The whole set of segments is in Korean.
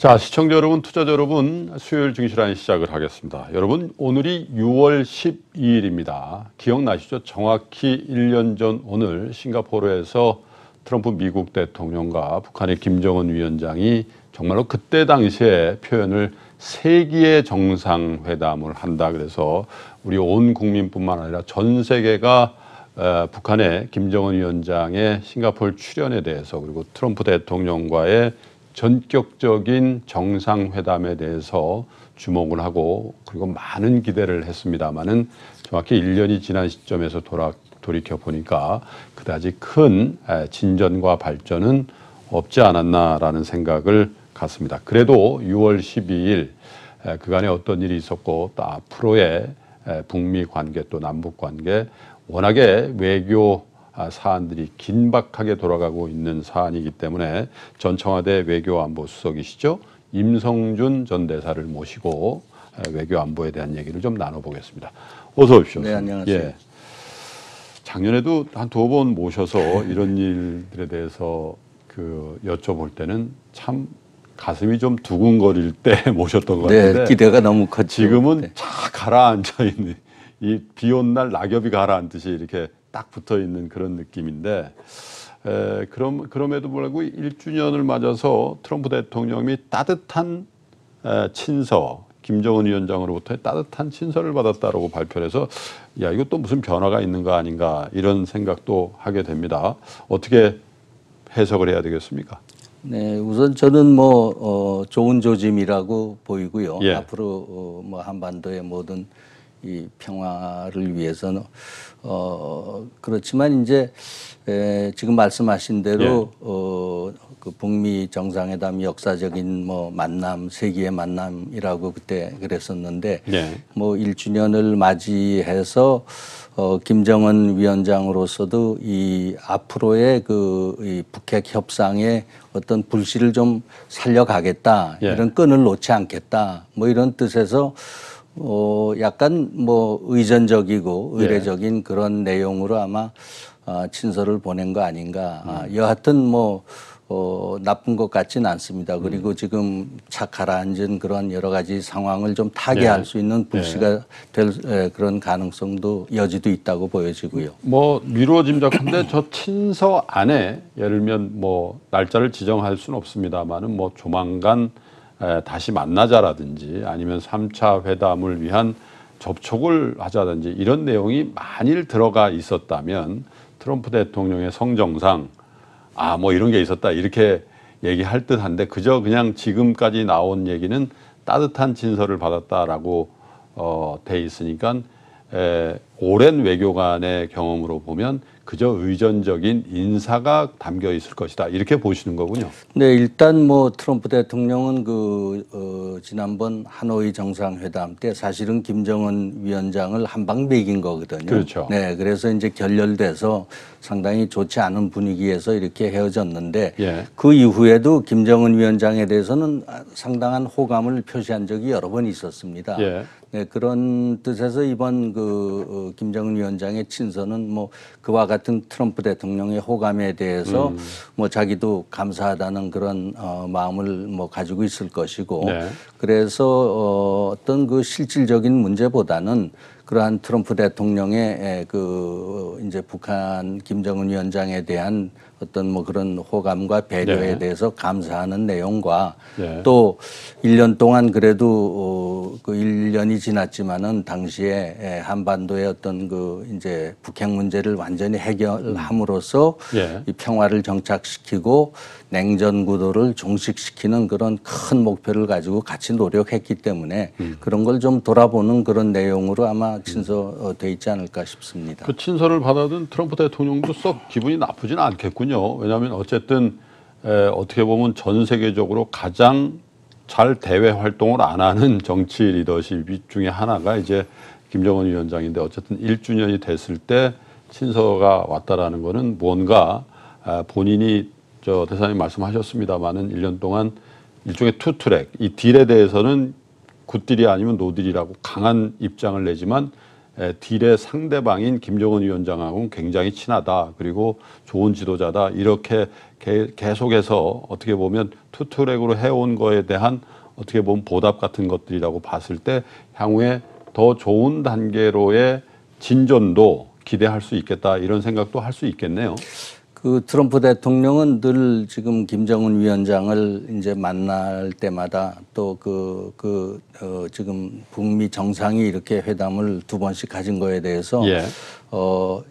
자, 시청자 여러분, 투자자 여러분, 수요일 증시라인 시작을 하겠습니다. 여러분, 오늘이 6월 12일입니다. 기억나시죠? 정확히 1년 전 오늘 싱가포르에서 트럼프 미국 대통령과 북한의 김정은 위원장이 정말로 그때 당시에 표현을 세기의 정상회담을 한다. 그래서 우리 온 국민뿐만 아니라 전 세계가 북한의 김정은 위원장의 싱가포르 출연에 대해서 그리고 트럼프 대통령과의 전격적인 정상회담에 대해서 주목을 하고 그리고 많은 기대를 했습니다마는 정확히 1년이 지난 시점에서 돌이켜 보니까 그다지 큰 진전과 발전은 없지 않았나라는 생각을 갖습니다. 그래도 6월 12일 그간에 어떤 일이 있었고 또 앞으로의 북미 관계 또 남북 관계 워낙에 외교 사안들이 긴박하게 돌아가고 있는 사안이기 때문에 전 청와대 외교안보수석이시죠. 임성준 전 대사를 모시고 외교안보에 대한 얘기를 좀 나눠보겠습니다. 어서 오십시오. 네, 안녕하세요. 예. 작년에도 한 2번 모셔서 이런 일들에 대해서 여쭤볼 때는 참 가슴이 좀 두근거릴 때 모셨던 것 같은데 네, 기대가 너무 컸죠. 지금은 네. 쫙 가라앉아 있는 이 비 온 날 낙엽이 가라앉듯이 이렇게 딱 붙어 있는 그런 느낌인데 그럼에도 불구하고 1주년을 맞아서 트럼프 대통령이 따뜻한 친서 김정은 위원장으로부터의 따뜻한 친서를 받았다라고 발표를 해서 야 이거 또 무슨 변화가 있는 거 아닌가 이런 생각도 하게 됩니다. 어떻게 해석을 해야 되겠습니까? 네, 우선 저는 좋은 조짐이라고 보이고요. 예. 앞으로 한반도의 모든 이 평화를 위해서는 그렇지만 이제 지금 말씀하신 대로 그 북미 정상회담 역사적인 만남, 세기의 만남이라고 그때 그랬었는데 예. 1주년을 맞이해서 김정은 위원장으로서도 이 앞으로의 이 북핵 협상의 어떤 불씨를 좀 살려가겠다, 예. 이런 끈을 놓지 않겠다, 이런 뜻에서 약간 의전적이고 의례적인 그런 내용으로 아마 친서를 보낸 거 아닌가. 여하튼 나쁜 것 같지는 않습니다. 그리고 지금 착 가라앉은 그런 여러 가지 상황을 좀 타개할 수 있는 불씨가 될 그런 가능성도 여지도 있다고 보여지고요. 미루어짐작한데 저 친서 안에 예를 들면 날짜를 지정할 수는 없습니다만은 조만간 다시 만나자라든지 아니면 3차 회담을 위한 접촉을 하자든지 이런 내용이 만일 들어가 있었다면 트럼프 대통령의 성정상 이런 게 있었다 이렇게 얘기할 듯한데 그저 그냥 지금까지 나온 얘기는 따뜻한 친서를 받았다라고 돼 있으니까 오랜 외교관의 경험으로 보면 그저 의전적인 인사가 담겨 있을 것이다 이렇게 보시는 거군요. 네, 일단 트럼프 대통령은 지난번 하노이 정상회담 때 사실은 김정은 위원장을 한 방 먹인 거거든요. 그렇죠. 네, 그래서 이제 결렬돼서 상당히 좋지 않은 분위기에서 이렇게 헤어졌는데 예. 그 이후에도 김정은 위원장에 대해서는 상당한 호감을 표시한 적이 여러 번 있었습니다. 예. 네, 그런 뜻에서 이번 김정은 위원장의 친서는 그와 같은 트럼프 대통령의 호감에 대해서 자기도 감사하다는 그런 마음을 가지고 있을 것이고 네. 그래서 어떤 실질적인 문제보다는 그러한 트럼프 대통령의 이제 북한 김정은 위원장에 대한 어떤 그런 호감과 배려에 대해서 감사하는 내용과 또 1년 동안 그래도 1년이 지났지만은 당시에 한반도의 어떤 이제 북핵 문제를 완전히 해결함으로써 이 평화를 정착시키고 냉전 구도를 종식시키는 그런 큰 목표를 가지고 같이 노력했기 때문에 그런 걸 좀 돌아보는 그런 내용으로 아마 친서돼 있지 않을까 싶습니다. 그 친서를 받아든 트럼프 대통령도 썩 기분이 나쁘진 않겠군요. 왜냐하면 어쨌든 어떻게 보면 전 세계적으로 가장 잘 대외 활동을 안 하는 정치 리더십 중에 하나가 이제 김정은 위원장인데 어쨌든 1주년이 됐을 때 친서가 왔다라는 거는 뭔가 본인이 대사님 말씀하셨습니다마는 1년 동안 일종의 투트랙 이 딜에 대해서는 굿딜이 아니면 노딜이라고 강한 입장을 내지만 딜의 상대방인 김정은 위원장하고는 굉장히 친하다. 그리고 좋은 지도자다. 이렇게 계속해서 어떻게 보면 투트랙으로 해온 거에 대한 어떻게 보면 보답 같은 것들이라고 봤을 때 향후에 더 좋은 단계로의 진전도 기대할 수 있겠다. 이런 생각도 할 수 있겠네요. 그 트럼프 대통령은 늘 지금 김정은 위원장을 이제 만날 때마다 또 지금 북미 정상이 이렇게 회담을 2번씩 가진 거에 대해서 예.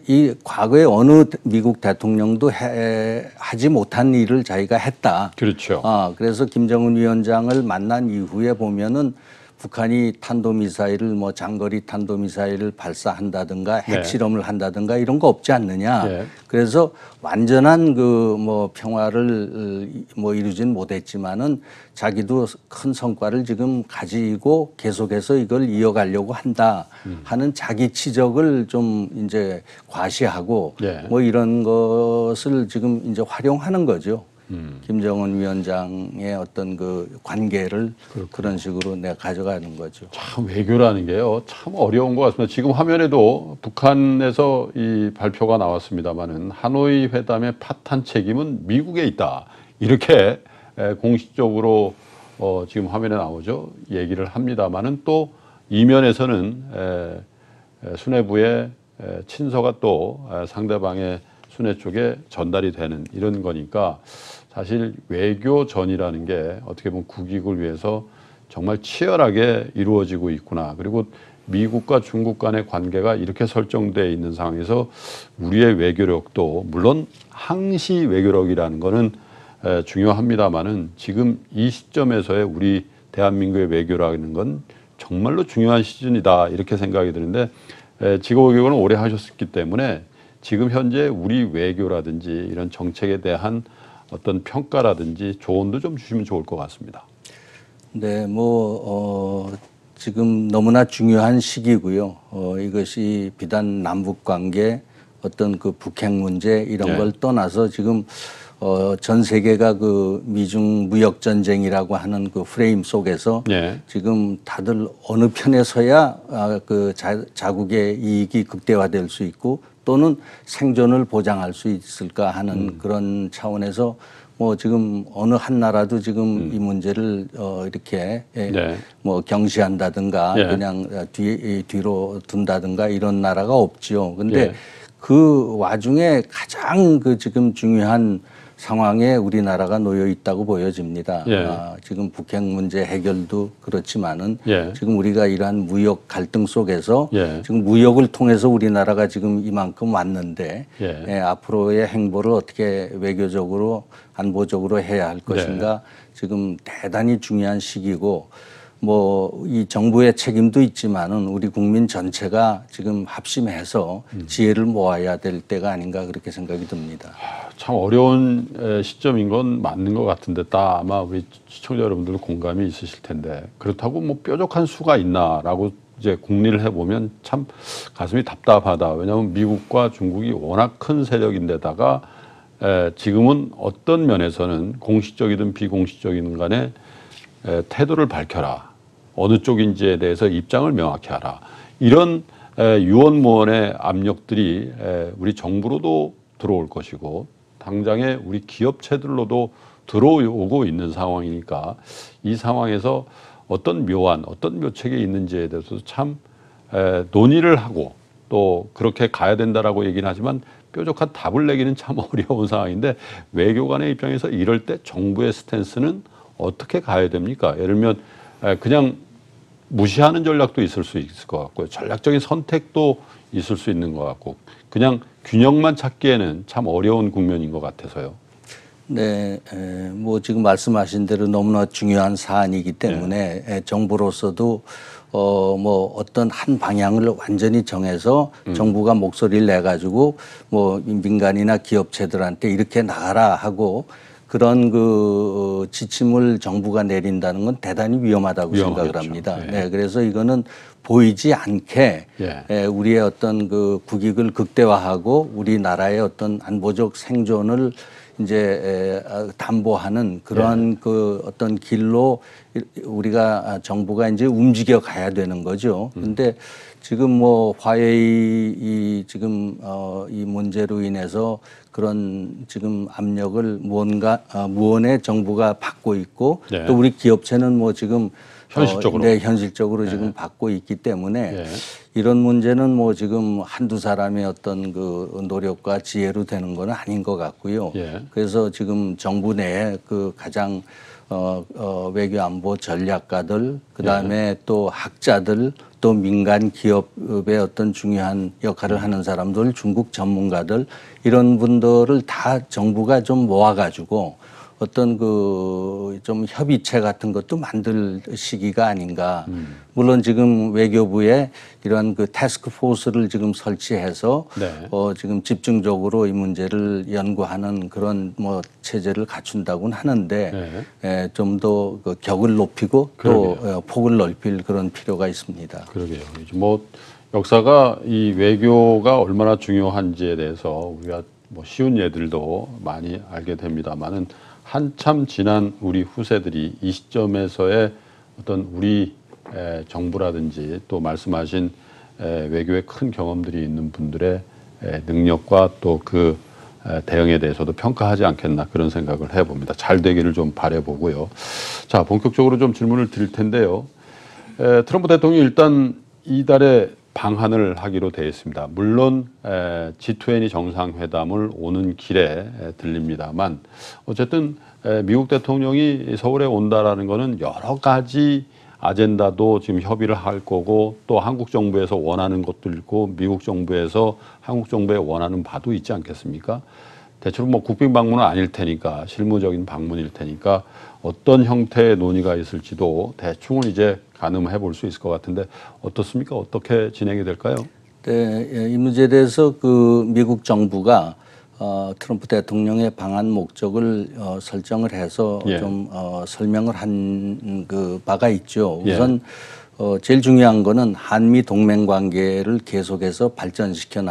이 과거에 어느 미국 대통령도 하지 못한 일을 자기가 했다. 그렇죠. 그래서 김정은 위원장을 만난 이후에 보면은 북한이 탄도미사일을 뭐 장거리 탄도미사일을 발사한다든가 핵실험을 한다든가 이런 거 없지 않느냐. 예. 그래서 완전한 그 뭐 평화를 뭐 이루진 못했지만은 자기도 큰 성과를 지금 가지고 계속해서 이걸 이어가려고 한다 하는 자기 치적을 좀 이제 과시하고 예. 뭐 이런 것을 지금 이제 활용하는 거죠. 김정은 위원장의 어떤 그 관계를 그런 식으로 내가 가져가는 거죠. 참 외교라는 게요, 참 어려운 것 같습니다. 지금 화면에도 북한에서 이 발표가 나왔습니다만은 하노이 회담의 파탄 책임은 미국에 있다. 이렇게 공식적으로 지금 화면에 나오죠. 얘기를 합니다만은 또 이면에서는 수뇌부의 친서가 또 상대방의 수뇌 쪽에 전달이 되는 이런 거니까 사실 외교전이라는 게 어떻게 보면 국익을 위해서 정말 치열하게 이루어지고 있구나. 그리고 미국과 중국 간의 관계가 이렇게 설정되어 있는 상황에서 우리의 외교력도 물론 항시 외교력이라는 거는 중요합니다만은 지금 이 시점에서의 우리 대한민국의 외교라는 건 정말로 중요한 시즌이다. 이렇게 생각이 드는데 직업교육은 오래 하셨기 때문에 지금 현재 우리 외교라든지 이런 정책에 대한 어떤 평가라든지 조언도 좀 주시면 좋을 것 같습니다. 네, 지금 너무나 중요한 시기고요. 이것이 비단 남북 관계, 어떤 그 북핵 문제 이런 걸 떠나서 지금 전 세계가 그 미중 무역 전쟁이라고 하는 그 프레임 속에서 지금 다들 어느 편에 서야 그 자국의 이익이 극대화될 수 있고 또는 생존을 보장할 수 있을까 하는 그런 차원에서 뭐 지금 어느 한 나라도 지금 이 문제를 이렇게 뭐 경시한다든가 그냥 뒤로 둔다든가 이런 나라가 없지요. 근데 그 와중에 가장 그 지금 중요한 상황에 우리나라가 놓여 있다고 보여집니다. 지금 북핵 문제 해결도 그렇지만은 지금 우리가 이러한 무역 갈등 속에서 지금 무역을 통해서 우리나라가 지금 이만큼 왔는데 앞으로의 행보를 어떻게 외교적으로 안보적으로 해야 할 것인가 지금 대단히 중요한 시기고 뭐 이 정부의 책임도 있지만은 우리 국민 전체가 지금 합심해서 지혜를 모아야 될 때가 아닌가 그렇게 생각이 듭니다. 참 어려운 시점인 건 맞는 것 같은데 다 아마 우리 시청자 여러분들도 공감이 있으실 텐데 그렇다고 뭐 뾰족한 수가 있나라고 이제 궁리를 해보면 참 가슴이 답답하다. 왜냐하면 미국과 중국이 워낙 큰 세력인데다가 지금은 어떤 면에서는 공식적이든 비공식적이든 간에 태도를 밝혀라. 어느 쪽인지에 대해서 입장을 명확히 하라. 이런 유언무언의 압력들이 우리 정부로도 들어올 것이고 당장에 우리 기업체들로도 들어오고 있는 상황이니까 이 상황에서 어떤 묘책이 있는지에 대해서도 참 논의를 하고 또 그렇게 가야 된다라고 얘기는 하지만 뾰족한 답을 내기는 참 어려운 상황인데 외교관의 입장에서 이럴 때 정부의 스탠스는 어떻게 가야 됩니까? 예를 들면 그냥 무시하는 전략도 있을 수 있을 것 같고요. 전략적인 선택도 있을 수 있는 것 같고 그냥 균형만 찾기에는 참 어려운 국면인 것 같아서요. 네, 뭐 지금 말씀하신 대로 너무나 중요한 사안이기 때문에 정부로서도 뭐 어떤 한 방향을 완전히 정해서 정부가 목소리를 내 가지고 뭐 민간이나 기업체들한테 이렇게 나가라 하고 그런 그 지침을 정부가 내린다는 건 대단히 위험하다고 생각을 합니다. 네, 그래서 이거는 보이지 않게 우리의 어떤 그 국익을 극대화하고 우리나라의 어떤 안보적 생존을 이제 담보하는 그러한 그 어떤 길로 우리가 정부가 이제 움직여 가야 되는 거죠. 근데 지금 뭐 화웨이 지금 이 문제로 인해서 그런 지금 압력을 무언의 정부가 받고 있고 네. 또 우리 기업체는 뭐 지금 현실적으로 현실적으로 지금 받고 있기 때문에 예. 이런 문제는 뭐 지금 한두 사람의 어떤 그 노력과 지혜로 되는 건 아닌 것 같고요. 예. 그래서 지금 정부 내에 그 가장 외교안보 전략가들, 그 다음에 또 학자들, 또 민간 기업의 어떤 중요한 역할을 하는 사람들, 중국 전문가들 이런 분들을 다 정부가 좀 모아가지고 어떤 그 좀 협의체 같은 것도 만들 시기가 아닌가. 물론 지금 외교부에 이러한 그 태스크포스를 지금 설치해서 네. 지금 집중적으로 이 문제를 연구하는 그런 뭐 체제를 갖춘다고는 하는데 좀 더 그 격을 높이고 또 폭을 넓힐 그런 필요가 있습니다. 그러게요. 이제 뭐 역사가 이 외교가 얼마나 중요한지에 대해서 우리가 뭐 쉬운 예들도 많이 알게 됩니다만은 한참 지난 우리 후세들이 이 시점에서의 어떤 우리 정부라든지 또 말씀하신 외교에 큰 경험들이 있는 분들의 능력과 또 그 대응에 대해서도 평가하지 않겠나 그런 생각을 해봅니다. 잘 되기를 좀 바라보고요. 자, 본격적으로 좀 질문을 드릴 텐데요. 트럼프 대통령이 일단 이달에 방한을 하기로 되어 있습니다. 물론 G20 정상회담을 오는 길에 들립니다만 어쨌든 미국 대통령이 서울에 온다라는 것은 여러 가지 아젠다도 지금 협의를 할 거고 또 한국 정부에서 원하는 것도 있고 미국 정부에서 한국 정부에 원하는 바도 있지 않겠습니까? 대체로 뭐 국빈 방문은 아닐 테니까 실무적인 방문일 테니까 어떤 형태의 논의가 있을지도 대충은 이제 가늠해 볼 수 있을 것 같은데 어떻습니까? 어떻게 진행이 될까요? 네, 이 문제에 대해서 그 미국 정부가 트럼프 대통령의 방한 목적을 설정을 해서 좀 설명을 한 그 바가 있죠. 우선 제일 중요한 거는 한미 동맹 관계를 계속해서 발전시켜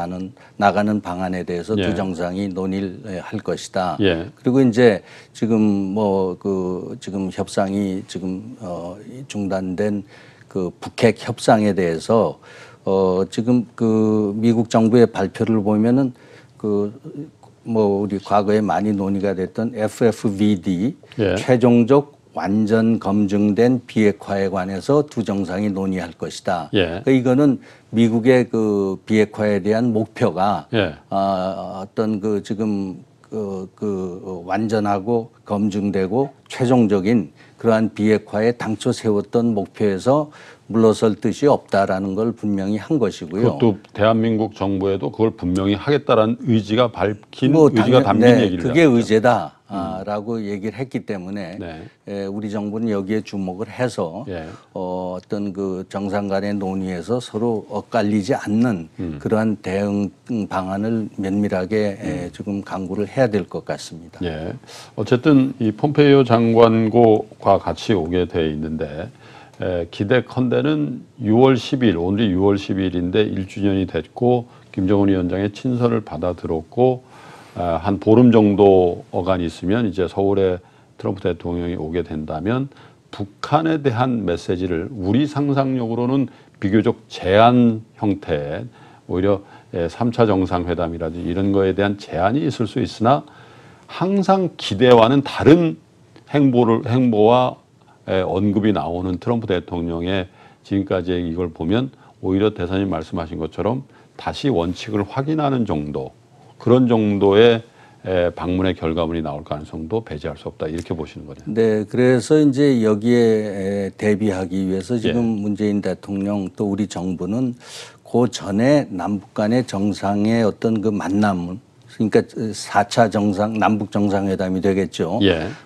나가는 방안에 대해서 두 정상이 논의를 할 것이다. 그리고 이제 지금 뭐 그 지금 협상이 지금 중단된 그 북핵 협상에 대해서 지금 그 미국 정부의 발표를 보면은 그 뭐 우리 과거에 많이 논의가 됐던 FFVD 최종적 완전 검증된 비핵화에 관해서 두 정상이 논의할 것이다. 그러니까 이거는 미국의 그 비핵화에 대한 목표가 어떤 그 지금 그 완전하고 검증되고 최종적인 그러한 비핵화에 당초 세웠던 목표에서 물러설 뜻이 없다라는 걸 분명히 한 것이고요. 그것도 대한민국 정부에도 그걸 분명히 하겠다라는 의지가 밝힌 의지가 담긴 얘기를 그게 의제다라고 얘기를 했기 때문에 우리 정부는 여기에 주목을 해서 어떤 그 정상 간의 논의에서 서로 엇갈리지 않는 그러한 대응 방안을 면밀하게 지금 강구를 해야 될 것 같습니다. 어쨌든 이 폼페이오 장관과 같이 오게 돼 있는데 기대컨대는 6월 10일, 오늘이 6월 10일인데 1주년이 됐고 김정은 위원장의 친서를 받아 들었고 한 보름 정도 어간이 있으면 이제 서울에 트럼프 대통령이 오게 된다면 북한에 대한 메시지를 우리 상상력으로는 비교적 제한 형태의 오히려 3차 정상회담이라든지 이런 거에 대한 제한이 있을 수 있으나 항상 기대와는 다른 행보와 언급이 나오는 트럼프 대통령의 지금까지의 이걸 보면 오히려 대사님 말씀하신 것처럼 다시 원칙을 확인하는 정도 그런 정도의 방문의 결과물이 나올 가능성도 배제할 수 없다 이렇게 보시는 거네요. 네, 그래서 이제 여기에 대비하기 위해서 지금 문재인 대통령 또 우리 정부는 그 전에 남북 간의 정상의 어떤 그 만남은 그러니까 4차 남북 정상회담이 되겠죠.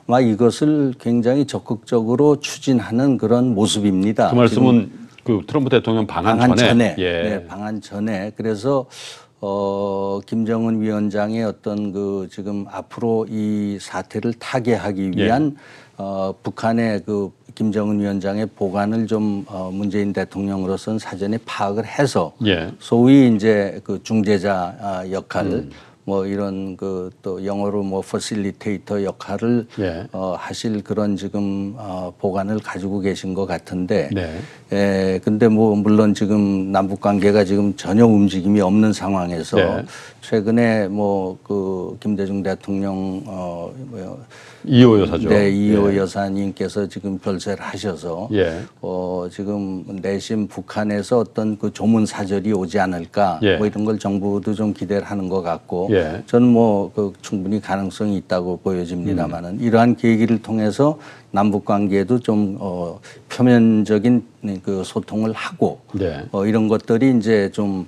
막 이것을 굉장히 적극적으로 추진하는 그런 모습입니다. 그 말씀은 그 트럼프 대통령 방한 전에. 네, 방한 전에. 그래서 김정은 위원장의 어떤 그 지금 앞으로 이 사태를 타개하기 위한 북한의 그 김정은 위원장의 보관을 좀 문재인 대통령으로서는 사전에 파악을 해서 소위 이제 그 중재자 역할을 뭐 이런 그 또 영어로 뭐 퍼실리테이터 역할을 예. 하실 그런 지금 보관을 가지고 계신 것 같은데, 네. 근데 뭐 물론 지금 남북 관계가 지금 전혀 움직임이 없는 상황에서 네. 최근에 뭐 그 김대중 대통령 이호 여사죠. 네, 이호 예. 여사님께서 지금 별세를 하셔서 예. 지금 내심 북한에서 어떤 그 조문 사절이 오지 않을까 예. 뭐 이런 걸 정부도 좀 기대를 하는 것 같고 예. 저는 뭐 그 충분히 가능성이 있다고 보여집니다만은 이러한 계기를 통해서 남북 관계에도 좀 표면적인 그 소통을 하고 네. 이런 것들이 이제 좀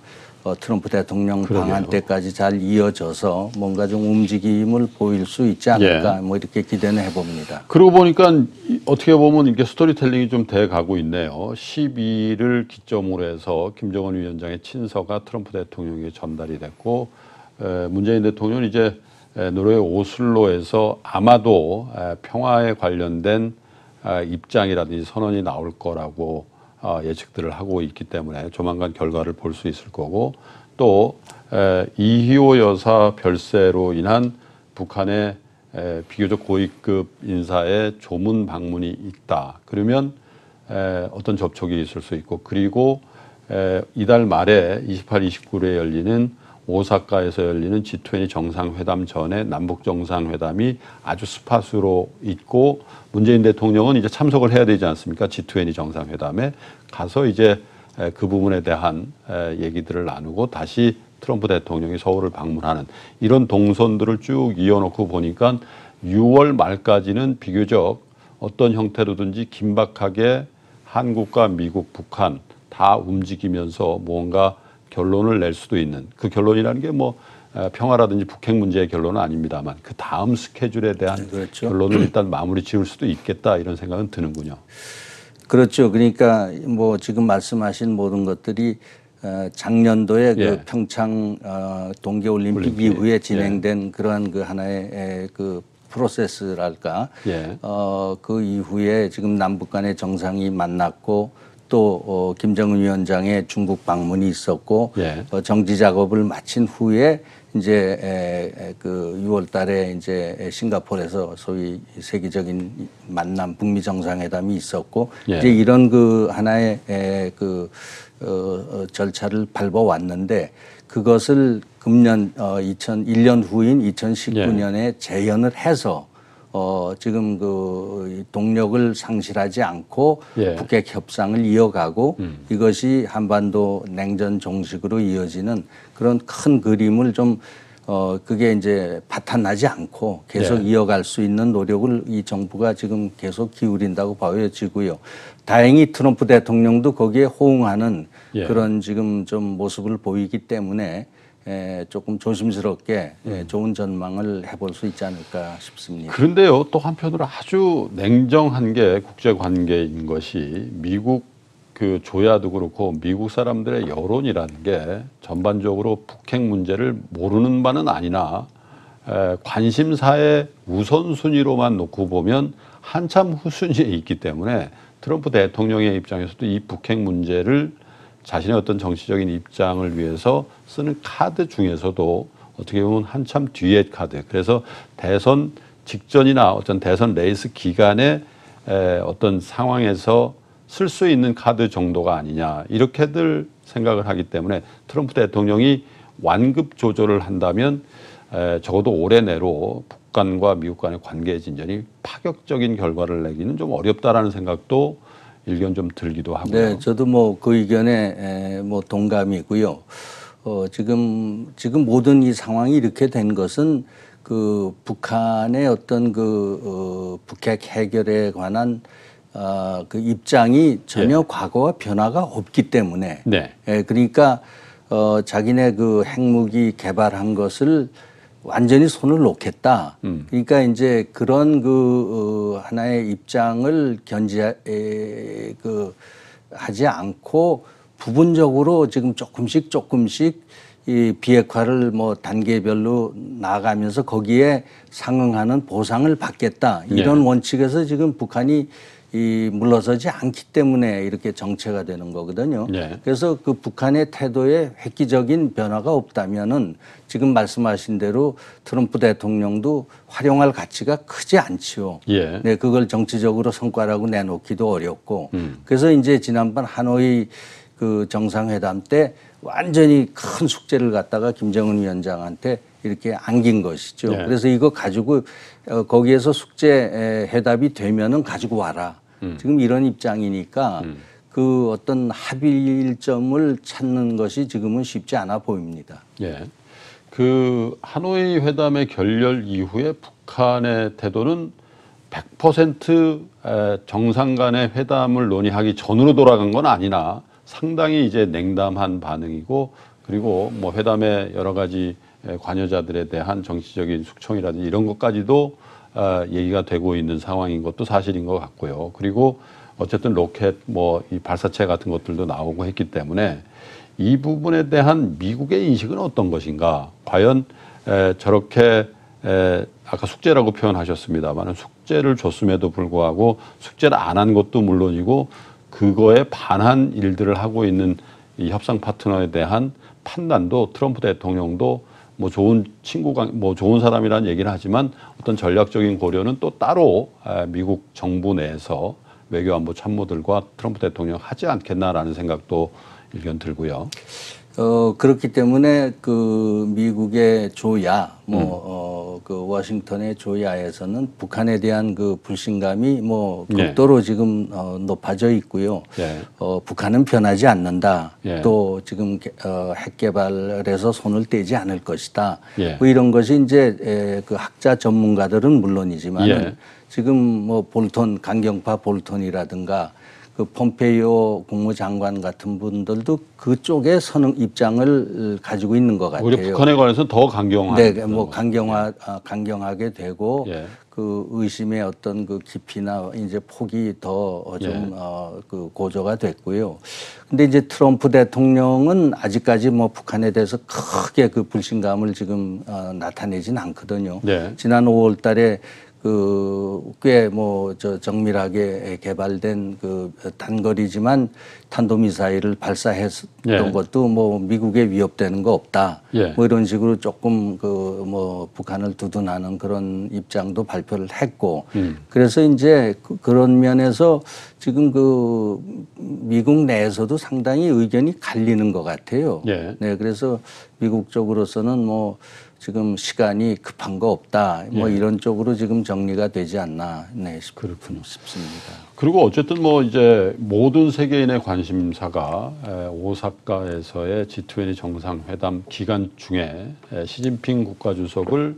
트럼프 대통령 그러게요. 방한 때까지 잘 이어져서 뭔가 좀 움직임을 보일 수 있지 않을까 예. 뭐 이렇게 기대는 해봅니다. 그러고 보니까 어떻게 보면 이게 스토리텔링이 좀 돼 가고 있네요. 12일을 기점으로 해서 김정은 위원장의 친서가 트럼프 대통령에게 전달이 됐고 문재인 대통령은 이제 노르웨이 오슬로에서 아마도 평화에 관련된 입장이라든지 선언이 나올 거라고 예측들을 하고 있기 때문에 조만간 결과를 볼 수 있을 거고 또 이희호 여사 별세로 인한 북한의 비교적 고위급 인사의 조문 방문이 있다. 그러면 어떤 접촉이 있을 수 있고 그리고 이달 말에 28, 29일에 열리는 오사카에서 열리는 G20 정상회담 전에 남북 정상회담이 아주 스팟으로 있고 문재인 대통령은 이제 참석을 해야 되지 않습니까? G20 정상회담에 가서 이제 그 부분에 대한 얘기들을 나누고 다시 트럼프 대통령이 서울을 방문하는 이런 동선들을 쭉 이어놓고 보니까 6월 말까지는 비교적 어떤 형태로든지 긴박하게 한국과 미국, 북한 다 움직이면서 뭔가 결론을 낼 수도 있는 그 결론이라는 게 뭐 평화라든지 북핵 문제의 결론은 아닙니다만 그 다음 스케줄에 대한 그렇죠. 결론을 일단 마무리 지을 수도 있겠다 이런 생각은 드는군요. 그렇죠. 그러니까 뭐 지금 말씀하신 모든 것들이 작년도에 그 예. 평창 동계올림픽 이후에 진행된 그러한 그 하나의 그 프로세스랄까. 예. 그 이후에 지금 남북 간의 정상이 만났고 또 김정은 위원장의 중국 방문이 있었고 예. 정지 작업을 마친 후에 이제 그 6월 달에 이제 싱가포르에서 소위 세계적인 만남 북미 정상회담이 있었고 예. 이제 이런 그 하나의 그 절차를 밟아 왔는데 그것을 금년 2001년 후인 2019년에 재연을 해서 지금 그 동력을 상실하지 않고 예. 북핵 협상을 이어가고 이것이 한반도 냉전 종식으로 이어지는 그런 큰 그림을 좀 그게 이제 파탄나지 않고 계속 예. 이어갈 수 있는 노력을 이 정부가 지금 계속 기울인다고 보여지고요. 다행히 트럼프 대통령도 거기에 호응하는 예. 그런 지금 좀 모습을 보이기 때문에 조금 조심스럽게 좋은 전망을 해볼 수 있지 않을까 싶습니다. 그런데요, 또 한편으로 아주 냉정한 게 국제 관계인 것이 미국 그 조야도 그렇고 미국 사람들의 여론이라는 게 전반적으로 북핵 문제를 모르는 바는 아니나 관심사의 우선순위로만 놓고 보면 한참 후순위에 있기 때문에 트럼프 대통령의 입장에서도 이 북핵 문제를 자신의 어떤 정치적인 입장을 위해서 쓰는 카드 중에서도 어떻게 보면 한참 뒤의 카드. 그래서 대선 직전이나 어떤 대선 레이스 기간에 어떤 상황에서 쓸 수 있는 카드 정도가 아니냐 이렇게들 생각을 하기 때문에 트럼프 대통령이 완급 조절을 한다면 적어도 올해 내로 북한과 미국 간의 관계 진전이 파격적인 결과를 내기는 좀 어렵다라는 생각도 일견 좀 들기도 하고요. 네, 저도 뭐 그 의견에 뭐 동감이고요. 지금 모든 이 상황이 이렇게 된 것은 그 북한의 어떤 그 북핵 해결에 관한 그 입장이 전혀 과거와 변화가 없기 때문에 네. 그러니까 자기네 그 핵무기 개발한 것을 완전히 손을 놓겠다. 그러니까 이제 그런 그 하나의 입장을 하지 않고 부분적으로 지금 조금씩 이 비핵화를 뭐 단계별로 나아가면서 거기에 상응하는 보상을 받겠다. 이런 원칙에서 지금 북한이 이 물러서지 않기 때문에 이렇게 정체가 되는 거거든요. 네. 그래서 그 북한의 태도에 획기적인 변화가 없다면은 지금 말씀하신 대로 트럼프 대통령도 활용할 가치가 크지 않지요. 예. 네, 그걸 정치적으로 성과라고 내놓기도 어렵고. 그래서 이제 지난번 하노이 그 정상회담 때 완전히 큰 숙제를 갖다가 김정은 위원장한테 이렇게 안긴 것이죠. 네. 그래서 이거 가지고 거기에서 숙제 해답이 되면은 가지고 와라. 지금 이런 입장이니까 그 어떤 합의점을 찾는 것이 지금은 쉽지 않아 보입니다. 예. 그 하노이 회담의 결렬 이후에 북한의 태도는 100% 정상 간의 회담을 논의하기 전으로 돌아간 건 아니나 상당히 이제 냉담한 반응이고, 그리고 뭐 회담의 여러 가지 관여자들에 대한 정치적인 숙청이라든지 이런 것까지도 얘기가 되고 있는 상황인 것도 사실인 것 같고요. 그리고 어쨌든 로켓 뭐 이 발사체 같은 것들도 나오고 했기 때문에 이 부분에 대한 미국의 인식은 어떤 것인가? 과연 저렇게 아까 숙제라고 표현하셨습니다만 숙제를 줬음에도 불구하고 숙제를 안 한 것도 물론이고 그거에 반한 일들을 하고 있는 이 협상 파트너에 대한 판단도 트럼프 대통령도 뭐 좋은 친구가 뭐 좋은 사람이라는 얘기를 하지만 어떤 전략적인 고려는 또 따로 미국 정부 내에서 외교안보 참모들과 트럼프 대통령 하지 않겠나라는 생각도 일견 들고요. 그렇기 때문에 그 미국의 조야, 그 워싱턴의 조야에서는 북한에 대한 그 불신감이 뭐 극도로 지금 높아져 있고요. 예. 북한은 변하지 않는다. 예. 또 지금 핵 개발에서 손을 떼지 않을 것이다. 예. 뭐 이런 것이 이제 그 학자 전문가들은 물론이지만 예. 지금 뭐 볼턴, 강경파 볼턴이라든가 그 폼페이오 국무장관 같은 분들도 그쪽에 서는 입장을 가지고 있는 것 같아요. 오히려 북한에 관해서 더 강경한. 네, 뭐 강경하게 되고 예. 그 의심의 어떤 그 깊이나 이제 폭이 더 좀 그 고조가 됐고요. 근데 이제 트럼프 대통령은 아직까지 뭐 북한에 대해서 크게 그 불신감을 지금 나타내진 않거든요. 네. 지난 5월 달에 꽤 뭐 정밀하게 개발된 그 단거리지만 탄도미사일을 발사했던 것도 뭐 미국에 위협되는 거 없다. 뭐 이런 식으로 조금 그 뭐 북한을 두둔하는 그런 입장도 발표를 했고 그래서 이제 그런 면에서 지금 그 미국 내에서도 상당히 의견이 갈리는 것 같아요. 네, 그래서 미국 쪽으로서는 뭐 지금 시간이 급한 거 없다. 뭐 이런 쪽으로 지금 정리가 되지 않나. 네, 그렇군요. 싶습니다. 그리고 어쨌든 뭐 이제 모든 세계인의 관심사가 오사카에서의 G20 정상회담 기간 중에 시진핑 국가주석을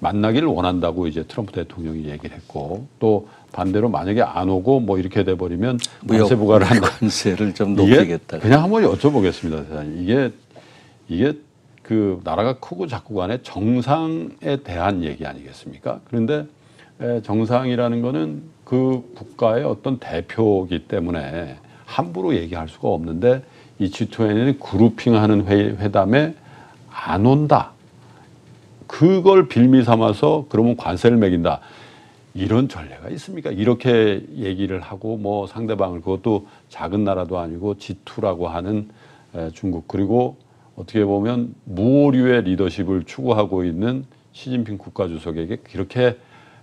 만나기를 원한다고 이제 트럼프 대통령이 얘기를 했고 또 반대로 만약에 안 오고 뭐 이렇게 돼버리면 관세 부과를 한다. 관세를 좀 높이겠다. 그냥 한번 여쭤보겠습니다, 대장님. 이게 그 나라가 크고 작고 간에 정상에 대한 얘기 아니겠습니까? 그런데 정상이라는 거는 그 국가의 어떤 대표이기 때문에 함부로 얘기할 수가 없는데 이 G20는 그룹핑하는 회담에 안 온다. 그걸 빌미 삼아서 그러면 관세를 매긴다. 이런 전례가 있습니까? 이렇게 얘기를 하고 뭐 상대방을 그것도 작은 나라도 아니고 G2라고 하는 중국 그리고 어떻게 보면 무오류의 리더십을 추구하고 있는 시진핑 국가주석에게 그렇게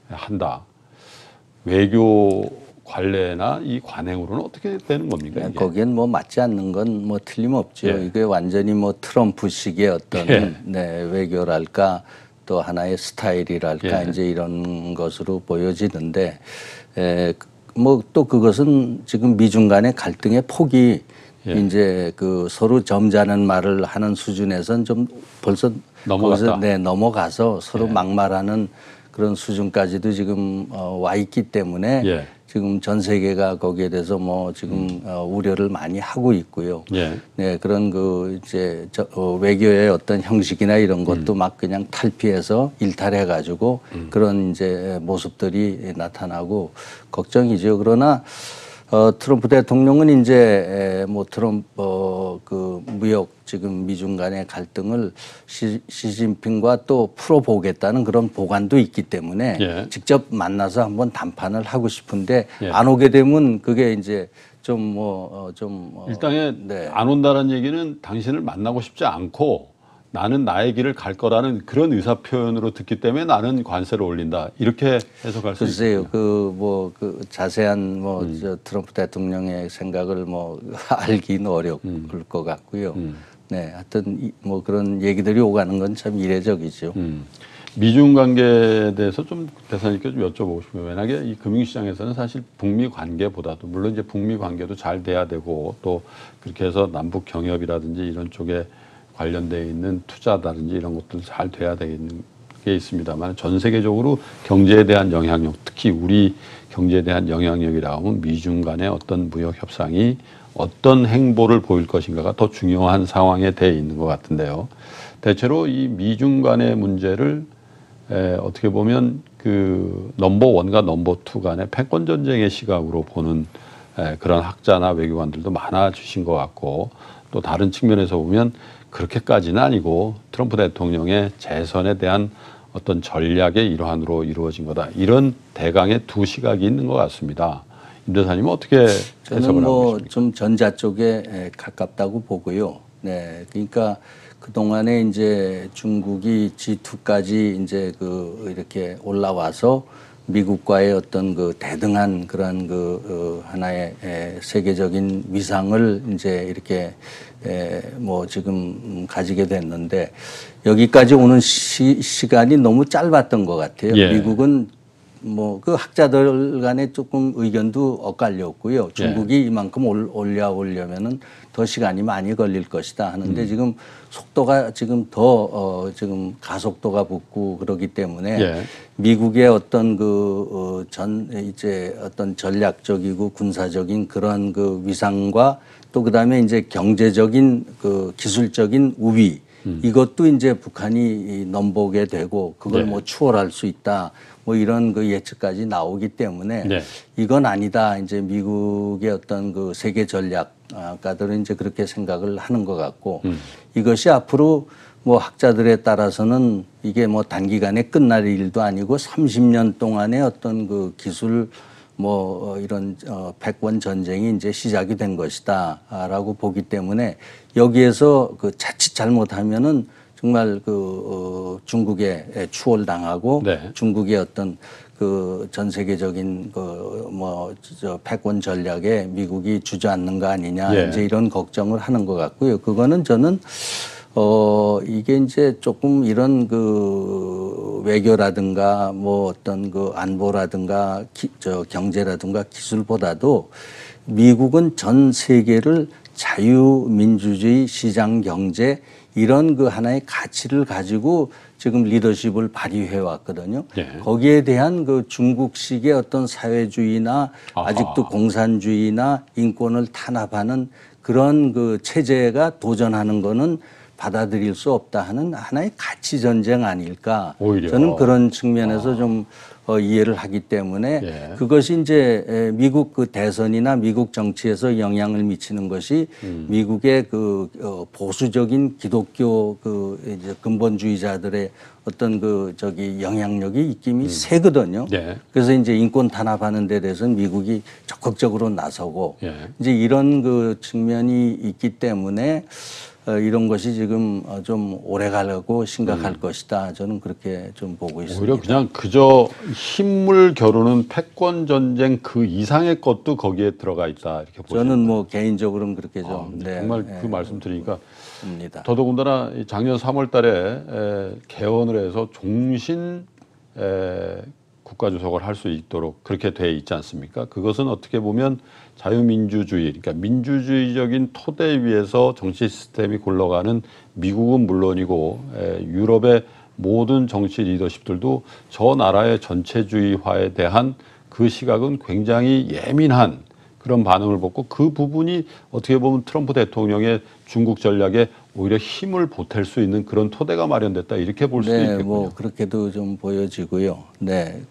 한다. 외교 관례나 이 관행으로는 어떻게 되는 겁니까? 이게? 거기엔 뭐 맞지 않는 건 뭐 틀림없죠. 이게 완전히 뭐 트럼프식의 어떤 네, 외교랄까 또 하나의 스타일이랄까 이제 이런 것으로 보여지는데 뭐 또 그것은 지금 미중 간의 갈등의 폭이 이제 그 서로 점잖은 말을 하는 수준에선 좀 벌써 넘어갔다. 넘어가서 서로 막말하는 그런 수준까지도 지금 와 있기 때문에 지금 전 세계가 거기에 대해서 뭐 지금 우려를 많이 하고 있고요. 네, 그런 그 이제 외교의 어떤 형식이나 이런 것도 막 그냥 탈피해서 일탈해 가지고 그런 이제 모습들이 나타나고 걱정이죠. 그러나 트럼프 대통령은 이제 뭐 그 무역 지금 미중 간의 갈등을 시진핑과 또 풀어보겠다는 그런 보관도 있기 때문에 예. 직접 만나서 한번 담판을 하고 싶은데 예. 안 오게 되면 그게 이제 일단에 네. 안 온다는 얘기는 당신을 만나고 싶지 않고 나는 나의 길을 갈 거라는 그런 의사 표현으로 듣기 때문에 나는 관세를 올린다 이렇게 해석할 수 글쎄요, 있습니다. 그 자세한 저 트럼프 대통령의 생각을 알기는 어려울 것 같고요. 네, 하여튼 뭐 그런 얘기들이 오가는 건 참 이례적이죠. 미중 관계에 대해서 좀 대사님께 좀 여쭤보고 싶어요. 왜냐하면 이 금융시장에서는 사실 북미 관계보다도 물론 이제 북미 관계도 잘 돼야 되고 또 그렇게 해서 남북 경협이라든지 이런 쪽에 관련되어 있는 투자라든지 이런 것도 잘 돼야 되는 게 있습니다만 전 세계적으로 경제에 대한 영향력, 특히 우리 경제에 대한 영향력이라고 하면 미중 간의 어떤 무역 협상이 어떤 행보를 보일 것인가가 더 중요한 상황에 돼 있는 것 같은데요. 대체로 이 미중 간의 문제를 어떻게 보면 그 넘버 원과 넘버 투 간의 패권 전쟁의 시각으로 보는 그런 학자나 외교관들도 많아지신 것 같고 또 다른 측면에서 보면 그렇게까지는 아니고 트럼프 대통령의 재선에 대한 어떤 전략의 일환으로 이루어진 거다. 이런 대강의 두 시각이 있는 것 같습니다. 임 대사님은 어떻게 해석을 저는 하고 계십니까? 좀 전자 쪽에 가깝다고 보고요. 네, 그러니까 그 동안에 이제 중국이 G2까지 이제 이렇게 올라와서 미국과의 어떤 그 대등한 그런 하나의 세계적인 위상을 이제 이렇게 지금 가지게 됐는데 여기까지 오는 시간이 너무 짧았던 것 같아요. 예. 미국은 그 학자들 간에 조금 의견도 엇갈렸고요. 중국이 이만큼 올려면은 더 시간이 많이 걸릴 것이다 하는데 지금 속도가 지금 지금 가속도가 붙고 그러기 때문에 예. 미국의 어떤 이제 어떤 전략적이고 군사적인 그런 위상과 또 그다음에 이제 경제적인 기술적인 우위 이것도 이제 북한이 넘보게 되고 그걸 네. 추월할 수 있다. 이런 예측까지 나오기 때문에 네. 이건 아니다. 이제 미국의 어떤 세계 전략가들은 이제 그렇게 생각을 하는 것 같고 이것이 앞으로 학자들에 따라서는 이게 단기간에 끝날 일도 아니고 30년 동안의 어떤 기술 이런 패권 전쟁이 이제 시작이 된 것이다라고 보기 때문에 여기에서 자칫 잘못하면은 정말 중국에 추월당하고 네. 중국의 어떤 전 세계적인 패권 전략에 미국이 주저앉는 거 아니냐 예. 이제 이런 걱정을 하는 것 같고요. 그거는 저는 이게 이제 조금 이런 외교라든가 어떤 안보라든가 경제라든가 기술보다도 미국은 전 세계를 자유민주주의 시장 경제 이런 하나의 가치를 가지고 지금 리더십을 발휘해 왔거든요. 네. 거기에 대한 중국식의 어떤 사회주의나 아직도 공산주의나 인권을 탄압하는 그런 체제가 도전하는 거는 받아들일 수 없다 하는 하나의 가치 전쟁 아닐까. 오히려. 저는 그런 측면에서 좀 이해를 하기 때문에 예. 그것이 이제 미국 대선이나 미국 정치에서 영향을 미치는 것이 미국의 보수적인 기독교 이제 근본주의자들의 어떤 영향력이 있김이 세거든요. 네. 그래서 이제 인권 탄압하는 데 대해서는 미국이 적극적으로 나서고 예. 이제 이런 측면이 있기 때문에 이런 것이 지금 좀 오래 가려고 심각할 것이다. 저는 그렇게 좀 보고 있습니다. 오히려 그냥 그저 힘을 겨루는 패권 전쟁 그 이상의 것도 거기에 들어가 있다 이렇게 보시는 저는 개인적으로는 그렇게 좀 정말 그 말씀 드리니까 봅니다. 더더군다나 작년 3월달에 개헌을 해서 종신 국가주석을 할 수 있도록 그렇게 돼 있지 않습니까? 그것은 어떻게 보면 자유민주주의, 그러니까 민주주의적인 토대 위에서 정치 시스템이 굴러가는 미국은 물론이고 유럽의 모든 정치 리더십들도 저 나라의 전체주의화에 대한 그 시각은 굉장히 예민한 그런 반응을 보고 그 부분이 어떻게 보면 트럼프 대통령의 중국 전략에 오히려 힘을 보탤 수 있는 그런 토대가 마련됐다 이렇게 볼 수도 있겠군요. 그렇게도 좀 보여지고요. 네,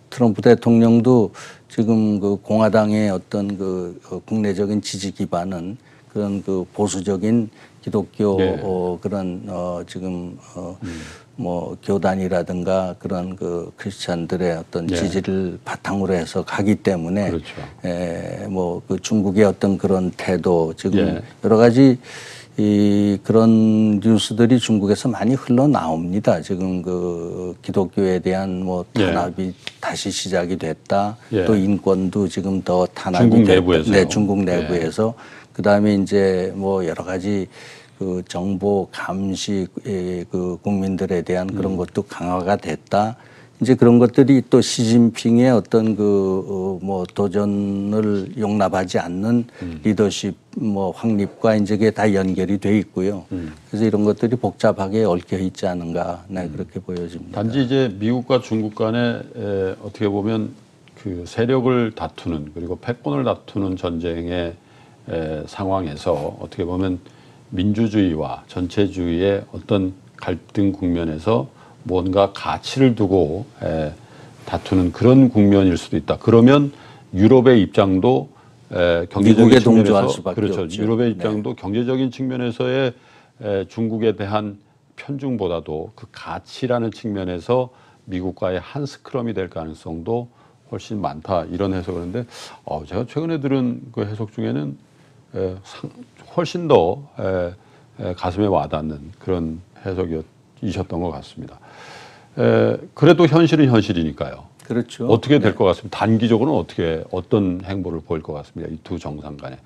트럼프 대통령도 지금 공화당의 어떤 국내적인 지지 기반은 그런 그 보수적인 기독교 예. 그런 지금 뭐 교단이라든가 그런 그 크리스찬들의 어떤 예. 지지를 바탕으로 해서 가기 때문에 그렇죠. 뭐 그 중국의 어떤 그런 태도 지금 예. 여러 가지 그런 뉴스들이 중국에서 많이 흘러나옵니다. 지금 그 기독교에 대한 뭐 탄압이 다시 시작이 됐다. 예. 또 인권도 지금 더 탄압이 중국 됐다. 내부에서요? 네, 중국 내부에서. 그다음에 이제 뭐 여러 가지 그 정보 감시 그 국민들에 대한 그런 것도 강화가 됐다. 이제 그런 것들이 또 시진핑의 어떤 그 뭐 도전을 용납하지 않는 리더십 뭐 확립과 이제 그게 다 연결이 돼 있고요. 그래서 이런 것들이 복잡하게 얽혀 있지 않은가, 네, 그렇게 보여집니다. 단지 이제 미국과 중국 간에 어떻게 보면 그 세력을 다투는 그리고 패권을 다투는 전쟁의 상황에서 어떻게 보면 민주주의와 전체주의의 어떤 갈등 국면에서 뭔가 가치를 두고 다투는 그런 국면일 수도 있다. 그러면 유럽의 입장도 경제적인 동조할 측면에서 수밖에 그렇죠. 없죠. 유럽의 입장도 경제적인 측면에서의 중국에 대한 편중보다도 그 가치라는 측면에서 미국과의 한 스크럼이 될 가능성도 훨씬 많다. 이런 해석을 하는데 제가 최근에 들은 그 해석 중에는 훨씬 더 가슴에 와닿는 그런 해석이셨던 것 같습니다. 그래도 현실은 현실이니까요. 그렇죠. 어떻게 될 것 같습니다. 단기적으로는 어떤 행보를 보일 것 같습니다. 이 두 정상 간에.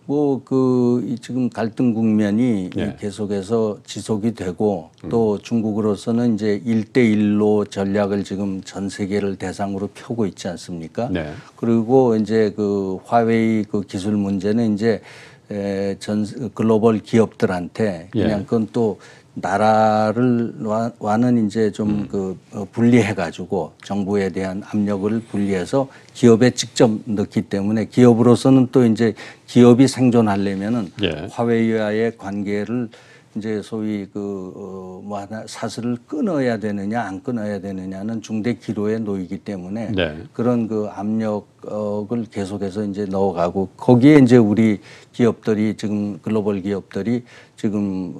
뭐 그 지금 갈등 국면이 예. 계속해서 지속이 되고 또 중국으로서는 이제 1대1로 전략을 지금 전 세계를 대상으로 펴고 있지 않습니까? 네. 그리고 이제 그 화웨이 그 기술 문제는 이제 전 글로벌 기업들한테 그냥 예. 그건 또 나라와는 이제 좀 그 분리해 가지고 정부에 대한 압력을 분리해서 기업에 직접 넣기 때문에 기업으로서는 또 이제 기업이 생존하려면은 예. 화웨이와의 관계를 이제 소위 뭐 하나 사슬을 끊어야 되느냐 안 끊어야 되느냐는 중대 기로에 놓이기 때문에 네. 그런 그 압력을 계속해서 이제 넣어가고 거기에 이제 우리 기업들이 지금 글로벌 기업들이 지금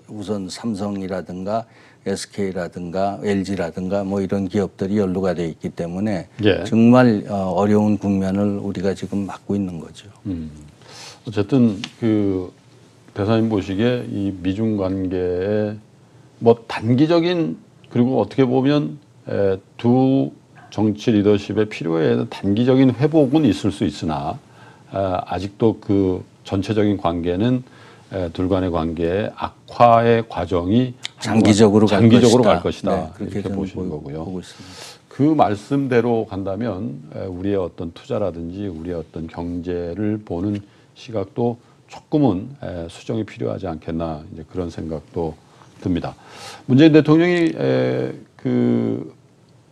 우선 삼성이라든가 SK라든가 LG라든가 뭐 이런 기업들이 연루가 돼 있기 때문에 예. 정말 어려운 국면을 우리가 지금 맞고 있는 거죠. 어쨌든 그 대사님 보시기에 이 미중 관계의 뭐 단기적인 그리고 어떻게 보면 두 정치 리더십의 필요에 의한 단기적인 회복은 있을 수 있으나 아직도 그 전체적인 관계는 둘 간의 관계의 악화의 과정이 장기적으로 갈 것이다. 네, 그렇게 이렇게 보시는 거고요. 보고 있습니다. 그 말씀대로 간다면 우리의 어떤 투자라든지 우리의 어떤 경제를 보는 시각도 조금은 수정이 필요하지 않겠나 이제 그런 생각도 듭니다. 문재인 대통령이 그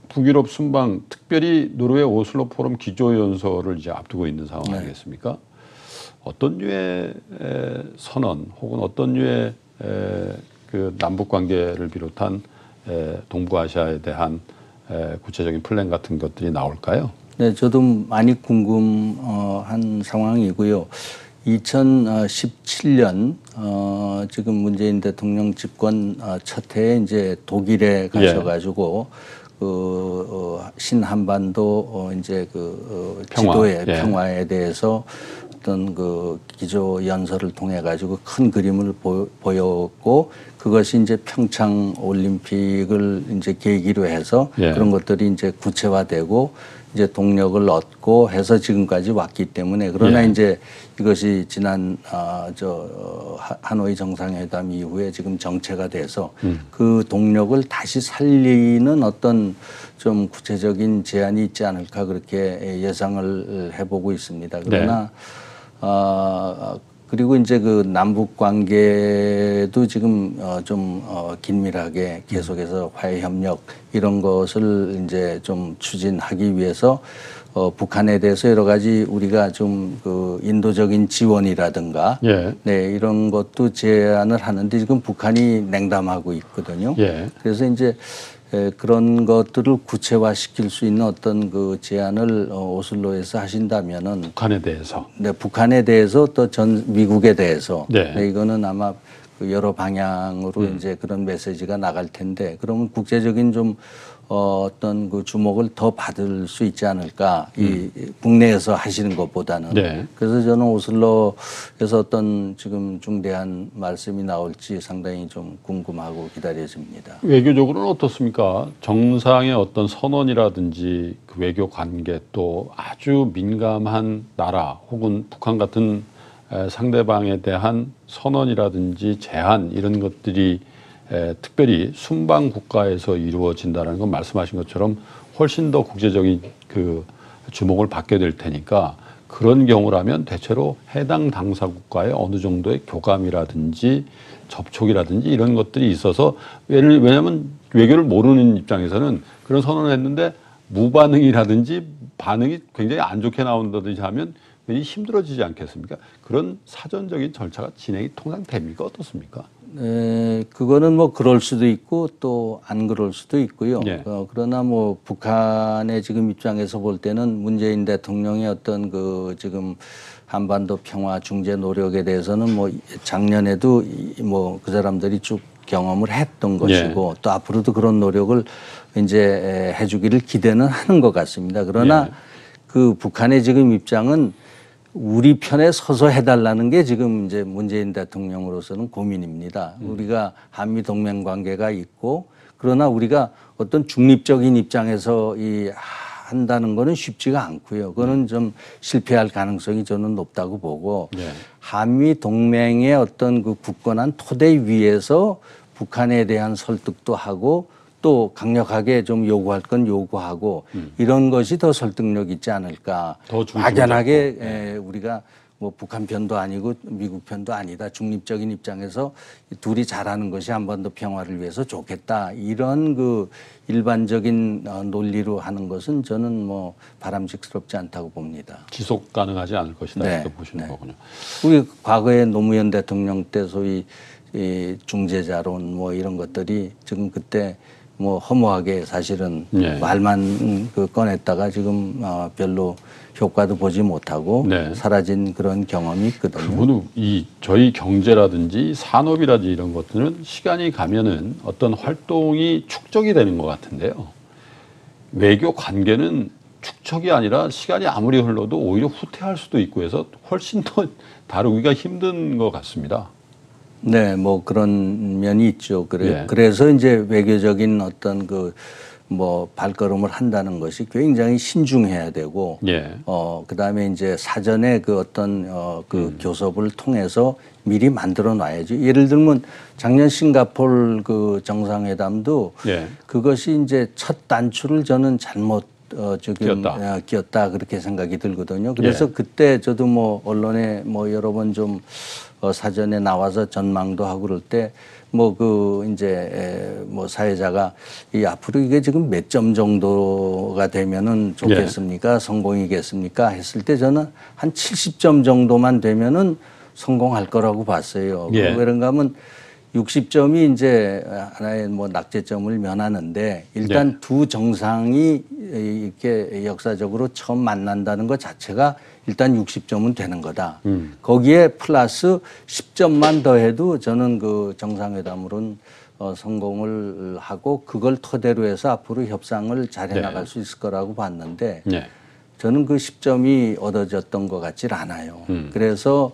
북유럽 순방 특별히 노르웨이 오슬로 포럼 기조연설을 이제 앞두고 있는 상황 아니겠습니까? 어떤 류의 선언 혹은 어떤 류의 그 남북 관계를 비롯한 동부아시아에 대한 구체적인 플랜 같은 것들이 나올까요? 네, 저도 많이 궁금한 상황이고요. 2017년 지금 문재인 대통령 집권 첫 해에 이제 독일에 가셔가지고 신한반도 이제 지도의 평화에 대해서 어떤 그 기조 연설을 통해 가지고 큰 그림을 보였고 그것이 이제 평창 올림픽을 이제 계기로 해서 그런 것들이 이제 구체화되고 이제 동력을 얻고 해서 지금까지 왔기 때문에 그러나 이제 이것이 지난 하노이 정상회담 이후에 지금 정체가 돼서 그 동력을 다시 살리는 어떤 좀 구체적인 제안이 있지 않을까 그렇게 예상을 해보고 있습니다. 그러나 그리고 이제 그 남북 관계도 지금 좀 긴밀하게 계속해서 화해 협력 이런 것을 이제 좀 추진하기 위해서 북한에 대해서 여러 가지 우리가 좀 그 인도적인 지원이라든가 네 이런 것도 제안을 하는데 지금 북한이 냉담하고 있거든요. 그래서 이제 그런 것들을 구체화시킬 수 있는 어떤 그 제안을 오슬로에서 하신다면은 북한에 대해서. 네, 북한에 대해서 또 전 미국에 대해서 네. 네, 이거는 아마 그 여러 방향으로 이제 그런 메시지가 나갈 텐데 그러면 국제적인 좀 어떤 그 주목을 더 받을 수 있지 않을까 이 국내에서 하시는 것보다는 네. 그래서 저는 오슬로에서 어떤 지금 중대한 말씀이 나올지 상당히 좀 궁금하고 기다려집니다. 외교적으로는 어떻습니까? 정상의 어떤 선언이라든지 그 외교 관계 또 아주 민감한 나라 혹은 북한 같은 상대방에 대한 선언이라든지 제한 이런 것들이 특별히 순방 국가에서 이루어진다는 건 말씀하신 것처럼 훨씬 더 국제적인 그 주목을 받게 될 테니까 그런 경우라면 대체로 해당 당사 국가의 어느 정도의 교감이라든지 접촉이라든지 이런 것들이 있어서 왜냐하면 외교를 모르는 입장에서는 그런 선언을 했는데 무반응이라든지 반응이 굉장히 안 좋게 나온다든지 하면 굉장히 힘들어지지 않겠습니까? 그런 사전적인 절차가 진행이 통상 됩니까? 어떻습니까? 그거는 뭐 그럴 수도 있고 또 안 그럴 수도 있고요. 예. 그러나 뭐 북한의 지금 입장에서 볼 때는 문재인 대통령의 어떤 그 지금 한반도 평화 중재 노력에 대해서는 뭐 작년에도 뭐 그 사람들이 쭉 경험을 했던 것이고 또 앞으로도 그런 노력을 이제 해주기를 기대는 하는 것 같습니다. 그러나 그 북한의 지금 입장은 우리 편에 서서 해달라는 게 지금 이제 문재인 대통령으로서는 고민입니다. 우리가 한미 동맹 관계가 있고 그러나 우리가 어떤 중립적인 입장에서 한다는 거는 쉽지가 않고요. 그거는 좀 실패할 가능성이 저는 높다고 보고 한미 동맹의 어떤 그 굳건한 토대 위에서 북한에 대한 설득도 하고 또 강력하게 좀 요구할 건 요구하고 이런 것이 더 설득력 있지 않을까. 더 막연하게 우리가 뭐 북한 편도 아니고 미국 편도 아니다. 중립적인 입장에서 둘이 잘하는 것이 한반도 평화를 위해서 좋겠다. 이런 그 일반적인 논리로 하는 것은 저는 뭐 바람직스럽지 않다고 봅니다. 지속 가능하지 않을 것이다. 네. 이렇게 보시는 거군요. 우리 과거에 노무현 대통령 때 소위 이 중재자론 뭐 이런 것들이 지금 그때 뭐 허무하게 사실은 말만 그 꺼냈다가 지금 별로 효과도 보지 못하고 사라진 그런 경험이 있거든요. 그분은 저희 경제라든지 산업이라든지 이런 것들은 시간이 가면은 어떤 활동이 축적이 되는 것 같은데요. 외교 관계는 축적이 아니라 시간이 아무리 흘러도 오히려 후퇴할 수도 있고 해서 훨씬 더 다루기가 힘든 것 같습니다. 네, 뭐 그런 면이 있죠. 그래서 이제 외교적인 어떤 그 뭐 발걸음을 한다는 것이 굉장히 신중해야 되고, 그다음에 이제 사전에 그 어떤 그 교섭을 통해서 미리 만들어 놔야죠. 예를 들면 작년 싱가포르 그 정상회담도 그것이 이제 첫 단추를 저는 잘못 끼었다 그렇게 생각이 들거든요. 그래서 그때 저도 뭐 언론에 뭐 여러 번 좀 사전에 나와서 전망도 하고 그럴 때 뭐 그 이제 뭐 사회자가 앞으로 이게 지금 몇 점 정도가 되면은 좋겠습니까? 성공이겠습니까? 했을 때 저는 한 70점 정도만 되면은 성공할 거라고 봤어요. 왜 그런가 하면 60점이 이제 하나의 뭐 낙제점을 면하는데 일단 두 정상이 이렇게 역사적으로 처음 만난다는 것 자체가 일단 60점은 되는 거다. 거기에 플러스 10점만 더해도 저는 그 정상회담으로는 성공을 하고 그걸 토대로 해서 앞으로 협상을 잘 해나갈 수 있을 거라고 봤는데 저는 그 10점이 얻어졌던 것 같질 않아요. 그래서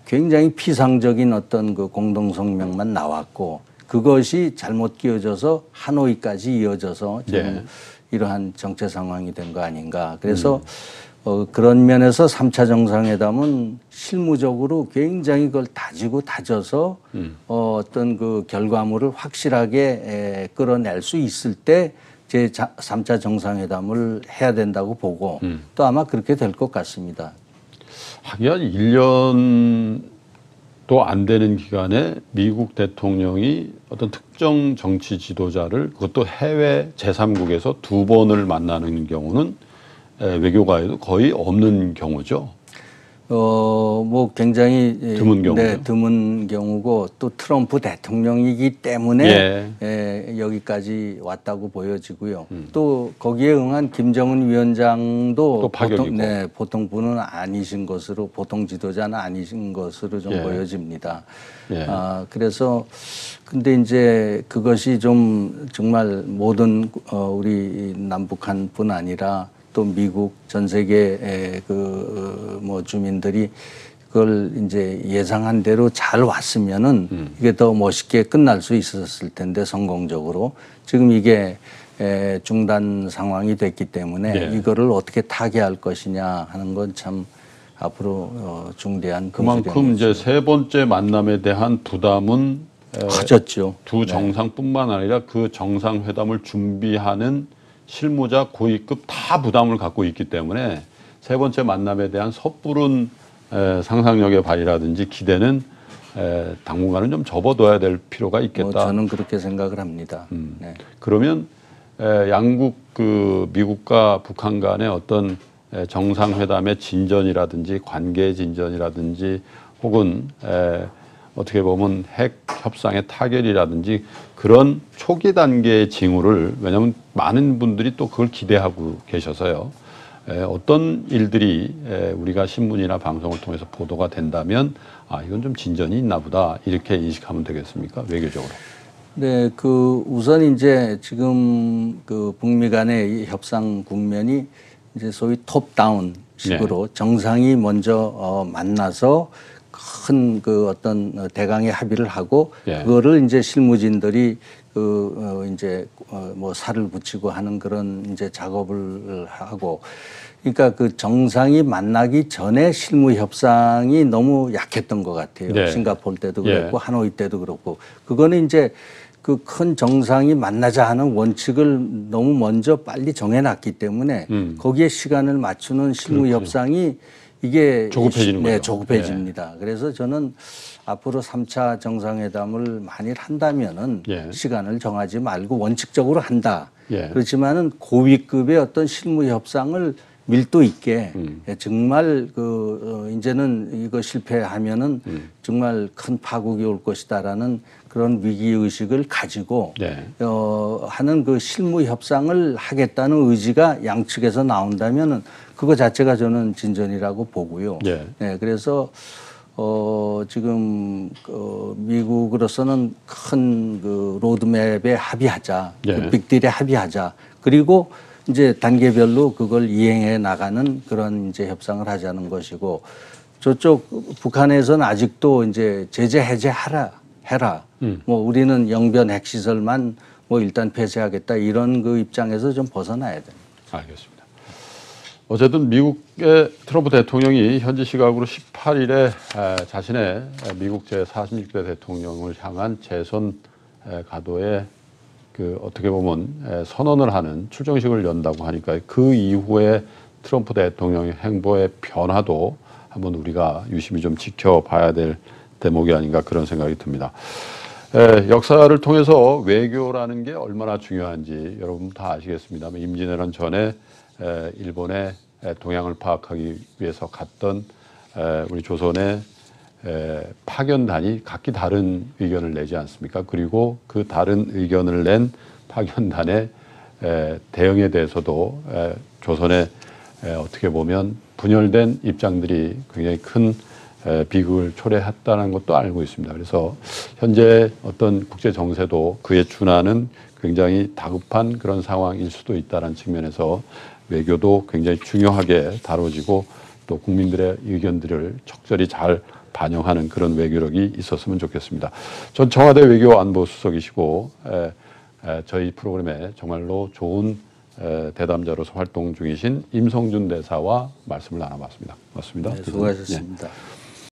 굉장히 피상적인 어떤 그 공동성명만 나왔고 그것이 잘못 끼워져서 하노이까지 이어져서 지금 이러한 정체 상황이 된 거 아닌가. 그래서 그런 면에서 3차 정상회담은 실무적으로 굉장히 그걸 다지고 다져서 어떤 그 결과물을 확실하게 끌어낼 수 있을 때 제 3차 정상회담을 해야 된다고 보고 또 아마 그렇게 될 것 같습니다. 하긴 1년도 안 되는 기간에 미국 대통령이 어떤 특정 정치 지도자를 그것도 해외 제3국에서 2번을 만나는 경우는 외교가에도 거의 없는 경우죠. 뭐 굉장히 드문 경우죠. 네, 드문 경우고 또 트럼프 대통령이기 때문에 여기까지 왔다고 보여지고요. 또 거기에 응한 김정은 위원장도 또 파격이고. 보통 분은 아니신 것으로 보통 지도자는 아니신 것으로 좀 보여집니다. 그래서 근데 이제 그것이 좀 정말 모든 우리 남북한뿐 아니라 또 미국 전 세계 뭐 주민들이 그걸 이제 예상한 대로 잘 왔으면은 이게 더 멋있게 끝날 수 있었을 텐데 성공적으로 지금 이게 중단 상황이 됐기 때문에 이거를 어떻게 타개할 것이냐 하는 건 참 앞으로 중대한 그만큼 이제 세 번째 만남에 대한 부담은 커졌죠. 두 정상뿐만 아니라 그 정상회담을 준비하는 실무자 고위급 다 부담을 갖고 있기 때문에 세 번째 만남에 대한 섣부른 상상력의 발휘라든지 기대는 당분간은 좀 접어둬야 될 필요가 있겠다. 저는 그렇게 생각을 합니다. 네. 그러면 양국 미국과 북한 간의 어떤 정상회담의 진전이라든지 관계 진전이라든지 혹은 어떻게 보면 핵 협상의 타결이라든지 그런 초기 단계의 징후를 왜냐하면 많은 분들이 또 그걸 기대하고 계셔서요. 어떤 일들이 우리가 신문이나 방송을 통해서 보도가 된다면 이건 좀 진전이 있나 보다 이렇게 인식하면 되겠습니까? 외교적으로. 네, 우선 이제 지금 북미 간의 이 협상 국면이 이제 소위 톱다운 식으로 정상이 먼저 만나서 큰 어떤 대강의 합의를 하고 그거를 이제 실무진들이 이제 뭐 살을 붙이고 하는 그런 이제 작업을 하고 그러니까 정상이 만나기 전에 실무 협상이 너무 약했던 것 같아요. 싱가포르 때도 그랬고 하노이 때도 그렇고 그거는 이제 큰 정상이 만나자 하는 원칙을 너무 먼저 빨리 정해놨기 때문에 거기에 시간을 맞추는 실무 협상이 이게 조급해지는 거죠. 조급해집니다. 그래서 저는 앞으로 3차 정상회담을 만일 한다면은 시간을 정하지 말고 원칙적으로 한다. 그렇지만은 고위급의 어떤 실무 협상을 밀도 있게 정말 이제는 이거 실패하면은 정말 큰 파국이 올 것이다라는 그런 위기 의식을 가지고 하는 실무 협상을 하겠다는 의지가 양측에서 나온다면은 그거 자체가 저는 진전이라고 보고요. 네, 그래서 지금 미국으로서는 큰 로드맵에 합의하자, 빅딜에 합의하자. 그리고 이제 단계별로 그걸 이행해 나가는 그런 이제 협상을 하자는 것이고 저쪽 북한에서는 아직도 이제 제재 해제하라 해라. 뭐 우리는 영변 핵시설만 뭐 일단 폐쇄하겠다 이런 입장에서 좀 벗어나야 됩니다. 알겠습니다. 어쨌든 미국의 트럼프 대통령이 현지 시각으로 18일에 자신의 미국 제46대 대통령을 향한 재선 가도에 어떻게 보면 선언을 하는 출정식을 연다고 하니까 그 이후에 트럼프 대통령의 행보의 변화도 한번 우리가 유심히 좀 지켜봐야 될 대목이 아닌가 그런 생각이 듭니다. 역사를 통해서 외교라는 게 얼마나 중요한지 여러분 다 아시겠습니다만 임진왜란 전에 일본의 동향을 파악하기 위해서 갔던 우리 조선의 파견단이 각기 다른 의견을 내지 않습니까? 그리고 그 다른 의견을 낸 파견단의 대응에 대해서도 조선의 어떻게 보면 분열된 입장들이 굉장히 큰 비극을 초래했다는 것도 알고 있습니다. 그래서 현재 어떤 국제 정세도 그에 준하는 굉장히 다급한 그런 상황일 수도 있다는 측면에서 외교도 굉장히 중요하게 다뤄지고 또 국민들의 의견들을 적절히 잘 반영하는 그런 외교력이 있었으면 좋겠습니다. 전 청와대 외교안보수석이시고 저희 프로그램에 정말로 좋은 대담자로서 활동 중이신 임성준 대사와 말씀을 나눠봤습니다. 고맙습니다. 네, 수고하셨습니다.